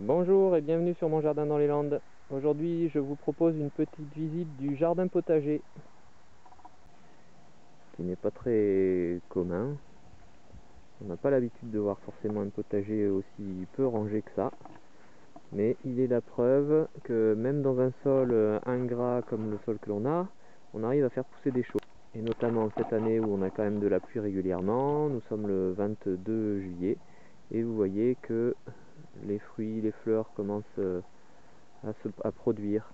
Bonjour et bienvenue sur mon jardin dans les Landes. Aujourd'hui je vous propose une petite visite du jardin potager qui n'est pas très commun. On n'a pas l'habitude de voir forcément un potager aussi peu rangé que ça. Mais il est la preuve que même dans un sol ingrat comme le sol que l'on a, on arrive à faire pousser des choses. Et notamment cette année où on a quand même de la pluie régulièrement, nous sommes le 22 juillet et vous voyez que les fruits, les fleurs commencent à produire.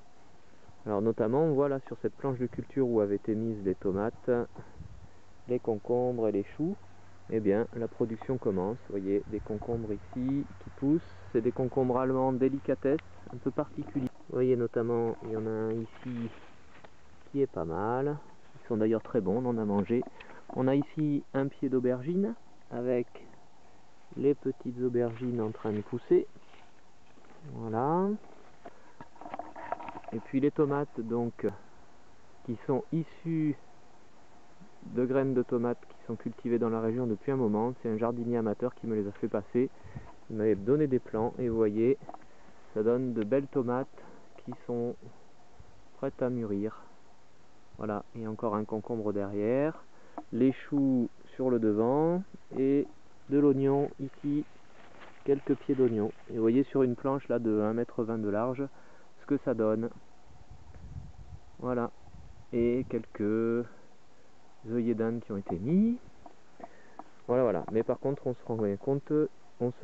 Alors notamment on voit là sur cette planche de culture où avaient été mises les tomates, les concombres et les choux, eh bien la production commence. Vous voyez des concombres ici qui poussent, c'est des concombres allemands délicatesse, un peu particuliers. Vous voyez notamment il y en a un ici qui est pas mal, ils sont d'ailleurs très bons, on en a mangé. On a ici un pied d'aubergine avec les petites aubergines en train de pousser. Voilà. Et puis les tomates donc qui sont issues de graines de tomates qui sont cultivées dans la région depuis un moment. C'est un jardinier amateur qui me les a fait passer. Il m'avait donné des plants et vous voyez, ça donne de belles tomates qui sont prêtes à mûrir. Voilà, et encore un concombre derrière, les choux sur le devant et de l'oignon ici, quelques pieds d'oignon. Et vous voyez sur une planche là de 1,20 m de large ce que ça donne. Voilà, et quelques œillets d'Inde qui ont été mis. Voilà. Mais par contre, on se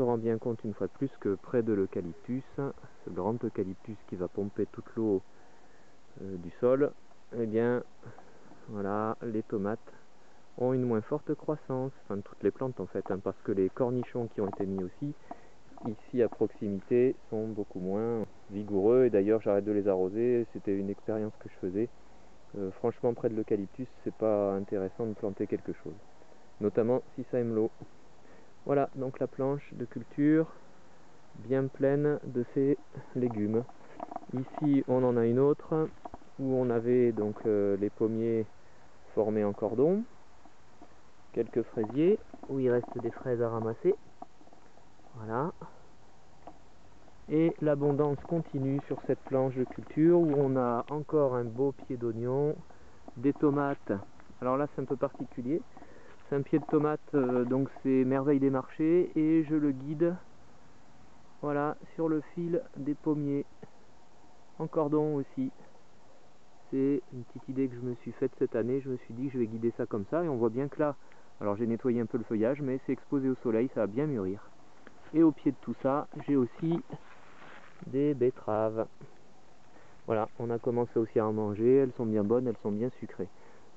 rend bien compte une fois de plus que près de l'eucalyptus, ce grand eucalyptus qui va pomper toute l'eau du sol, eh bien, voilà, les tomates ont une moins forte croissance, enfin toutes les plantes en fait, parce que les cornichons qui ont été mis aussi, ici à proximité, sont beaucoup moins vigoureux, et d'ailleurs j'arrête de les arroser, c'était une expérience que je faisais. Franchement, près de l'eucalyptus, c'est pas intéressant de planter quelque chose, notamment si ça aime l'eau. Voilà, donc la planche de culture bien pleine de ces légumes. Ici, on en a une autre où on avait donc les pommiers formés en cordon, quelques fraisiers où il reste des fraises à ramasser. Voilà. Et l'abondance continue sur cette planche de culture où on a encore un beau pied d'oignon, des tomates. Alors là c'est un peu particulier, c'est un pied de tomate, donc c'est merveille des marchés et je le guide, voilà, sur le fil des pommiers, en cordon aussi. C'est une petite idée que je me suis faite cette année, je me suis dit que je vais guider ça comme ça et on voit bien que là, alors j'ai nettoyé un peu le feuillage mais c'est exposé au soleil, ça va bien mûrir. Et au pied de tout ça, j'ai aussi des betteraves. Voilà, on a commencé aussi à en manger, elles sont bien bonnes, elles sont bien sucrées.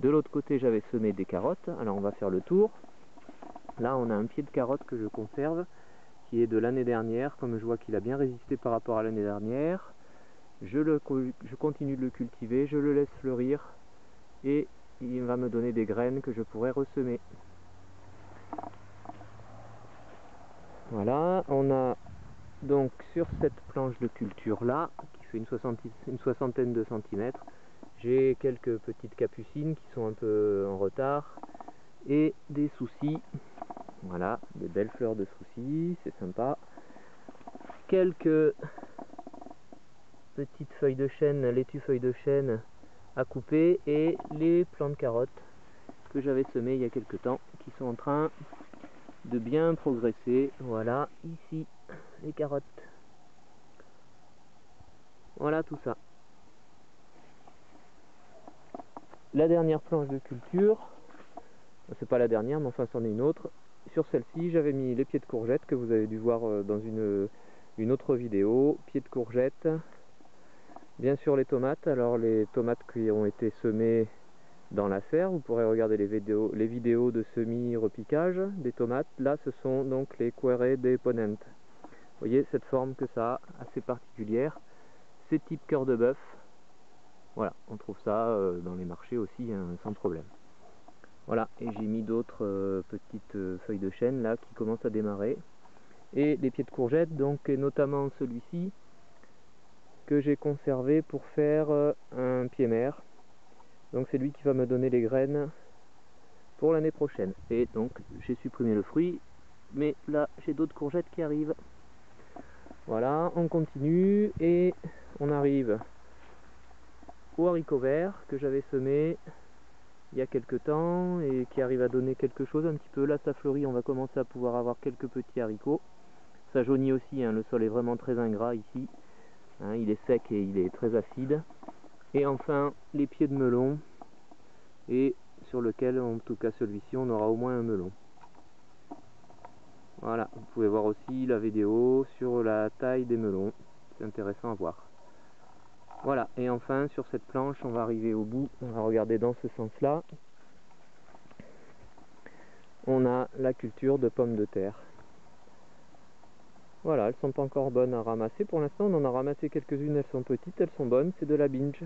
De l'autre côté, j'avais semé des carottes, alors on va faire le tour. Là, on a un pied de carotte que je conserve, qui est de l'année dernière, comme je vois qu'il a bien résisté par rapport à l'année dernière. Je continue de le cultiver, je le laisse fleurir, et il va me donner des graines que je pourrai ressemer. Voilà, on a donc sur cette planche de culture là, qui fait une soixantaine de centimètres, j'ai quelques petites capucines qui sont un peu en retard et des soucis. Voilà, des belles fleurs de soucis, c'est sympa. Quelques petites feuilles de chêne, laitues feuilles de chêne à couper et les plants de carottes que j'avais semés il y a quelques temps qui sont en train de bien progresser. Voilà, ici les carottes. Voilà tout ça. La dernière planche de culture, c'est pas la dernière mais enfin c'en est une autre. Sur celle-ci j'avais mis les pieds de courgettes que vous avez dû voir dans une autre vidéo. Pieds de courgettes, bien sûr les tomates. Alors les tomates qui ont été semées dans la serre, vous pourrez regarder les vidéos de semi-repiquage des tomates. Là ce sont donc les Queré de Ponente. Vous voyez cette forme que ça a, assez particulière. C'est type cœur de bœuf. Voilà, on trouve ça dans les marchés aussi hein, sans problème. Voilà, et j'ai mis d'autres petites feuilles de chêne là qui commencent à démarrer. Et les pieds de courgettes, donc, et notamment celui-ci que j'ai conservé pour faire un pied mère. Donc c'est lui qui va me donner les graines pour l'année prochaine. Et donc j'ai supprimé le fruit, mais là j'ai d'autres courgettes qui arrivent. Voilà, on continue et on arrive aux haricots verts que j'avais semés il y a quelques temps et qui arrive à donner quelque chose un petit peu. Là ça fleurit, on va commencer à pouvoir avoir quelques petits haricots. Ça jaunit aussi, hein, le sol est vraiment très ingrat ici, hein, il est sec et il est très acide. Et enfin les pieds de melon, et sur lequel, en tout cas celui-ci, on aura au moins un melon. Voilà, vous pouvez voir aussi la vidéo sur la taille des melons, c'est intéressant à voir. Voilà, et enfin sur cette planche, on va arriver au bout, on va regarder dans ce sens-là. On a la culture de pommes de terre. Voilà, elles sont pas encore bonnes à ramasser. Pour l'instant, on en a ramassé quelques-unes, elles sont petites, elles sont bonnes, c'est de la binge.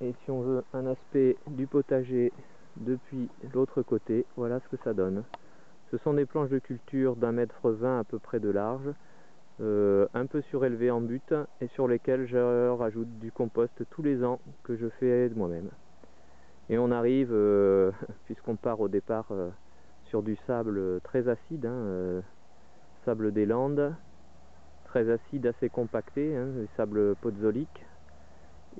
Et si on veut un aspect du potager depuis l'autre côté, voilà ce que ça donne. Ce sont des planches de culture d'1,20 m à peu près de large, un peu surélevées en butte et sur lesquelles je rajoute du compost tous les ans que je fais moi-même. Et on arrive, puisqu'on part au départ sur du sable très acide, hein, sable des Landes, très acide, assez compacté, hein, des sables podzoliques.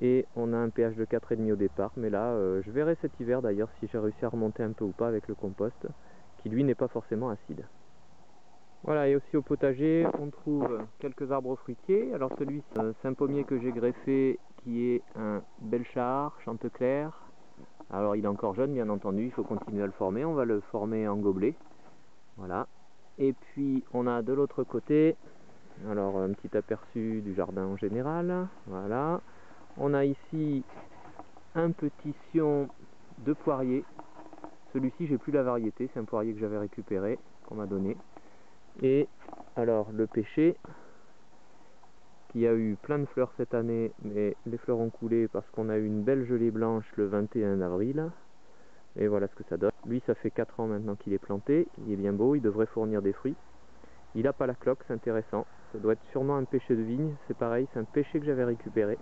Et on a un pH de 4,5 au départ, mais là je verrai cet hiver d'ailleurs si j'ai réussi à remonter un peu ou pas avec le compost, qui lui n'est pas forcément acide. Voilà, et aussi au potager on trouve quelques arbres fruitiers. Alors celui-ci, c'est un pommier que j'ai greffé qui est un Belchar, Chanteclair. Alors il est encore jeune bien entendu, il faut continuer à le former, on va le former en gobelet. Voilà. Et puis on a de l'autre côté, alors un petit aperçu du jardin en général, voilà. On a ici un petit sion de poirier. Celui-ci, j'ai plus la variété, c'est un poirier que j'avais récupéré, qu'on m'a donné. Et alors le pêcher, qui a eu plein de fleurs cette année, mais les fleurs ont coulé parce qu'on a eu une belle gelée blanche le 21 avril. Et voilà ce que ça donne. Lui, ça fait 4 ans maintenant qu'il est planté, il est bien beau, il devrait fournir des fruits. Il n'a pas la cloque, c'est intéressant. Ça doit être sûrement un pêcher de vigne, c'est pareil, c'est un pêcher que j'avais récupéré.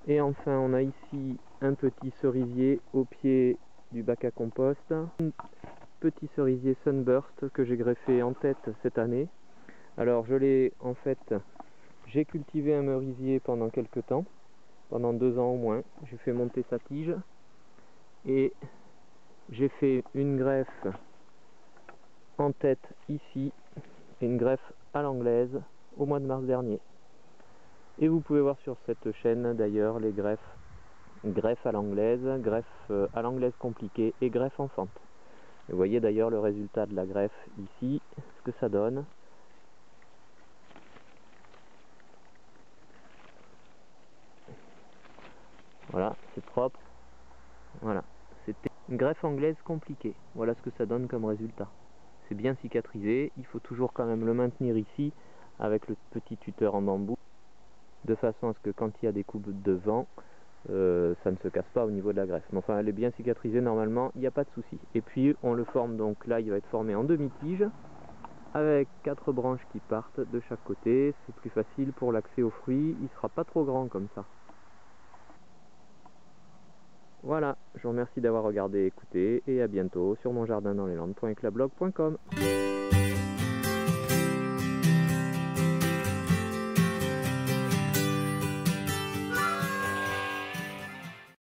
Et enfin, on a ici un petit cerisier au pied du bac à compost. Un petit cerisier Sunburst que j'ai greffé en tête cette année. Alors, j'ai cultivé un merisier pendant quelques temps, pendant 2 ans au moins. J'ai fait monter sa tige et j'ai fait une greffe en tête ici et une greffe à l'anglaise au mois de mars dernier. Et vous pouvez voir sur cette chaîne d'ailleurs les greffe à l'anglaise compliquée et greffe en fente. Vous voyez d'ailleurs le résultat de la greffe ici, ce que ça donne. Voilà, c'est propre. Voilà, c'était une greffe anglaise compliquée. Voilà ce que ça donne comme résultat. C'est bien cicatrisé, il faut toujours quand même le maintenir ici avec le petit tuteur en bambou, de façon à ce que quand il y a des coups de vent, ça ne se casse pas au niveau de la greffe. Mais enfin, elle est bien cicatrisée normalement, il n'y a pas de souci. Et puis on le forme, donc là il va être formé en demi-tige, avec 4 branches qui partent de chaque côté. C'est plus facile pour l'accès aux fruits, il ne sera pas trop grand comme ça. Voilà, je vous remercie d'avoir regardé et écouté, et à bientôt sur monjardindansleslande.eclablog.com.